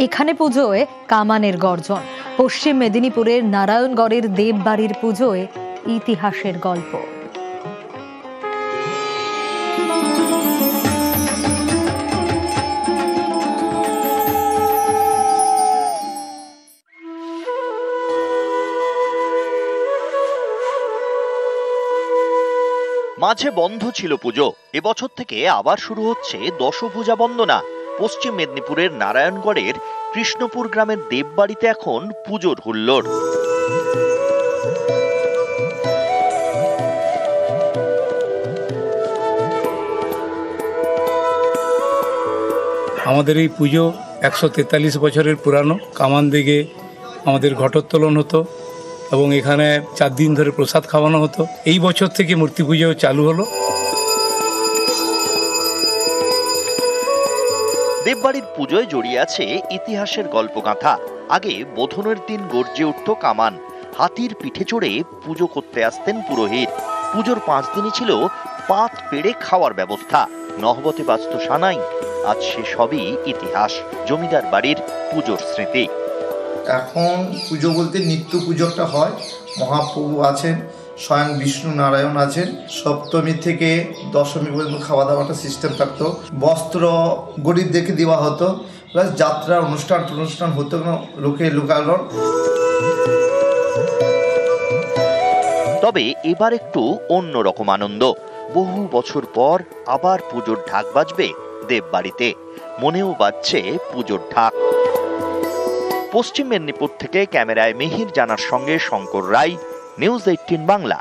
এখানে পুজোয় কামানের গর্জন। পশ্চিম মেদিনীপুরের নারায়ণগড়ের দেববাড়ির পুজোয় ইতিহাসের গল্প। মাঝে বন্ধ ছিল পুজো, এবছর থেকে আবার শুরু হচ্ছে দশভূজা বন্দনা। পশ্চিম মেদিনীপুরের নারায়ণগড়ের কৃষ্ণপুর গ্রামের দেববাড়িতে এখন পুজোর হুল্লোড়। আমাদের এই পুজো 143 বছরের পুরানো। কামান দিকে আমাদের ঘটোত্তোলন হতো এবং এখানে 4 দিন ধরে প্রসাদ খাওয়ানো হতো। এই বছর থেকে মূর্তি পুজো চালু হলো। দেববাড়ির পুজোয় জড়িয়ে আছে ইতিহাসের গল্পগাথা। আগে বোধনের দিন গর্জে উঠত কামান, হাতির পিঠে চড়ে পুজো করতে আসতেন পুরোহিত। পুজোর 5 দিনই ছিল পাত পেড়ে খাওয়ার ব্যবস্থা, নহবতে বাজত সানাই। আজ সে সবই ইতিহাস, জমিদার বাড়ির পুজোর স্মৃতি। এখন পুজো বলতে নিত্য পুজোটা হয়। মহাপ্রভু আছেন, স্বয়ং বিষ্ণু নারায়ণ আছেন। সপ্তমী থেকে দশমী পর্যন্ত খাওয়া দাওয়াটা সিস্টেম থাকতো। বস্ত্র গরিবদেরকে দেওয়া হতো, প্লাস যাত্রা অনুষ্ঠান হতো না, লোকালয়। তবে এবার একটু অন্যরকম আনন্দ। বহু বছর পর আবার পুজোর ঢাক বাজবে দেববাড়িতে, মনেও বাজছে পুজোর ঢাক। পশ্চিম মেদিনীপুর থেকে ক্যামেরায় মিহির জানার সঙ্গে শঙ্কর রায়, নিউজ 18 বাংলা।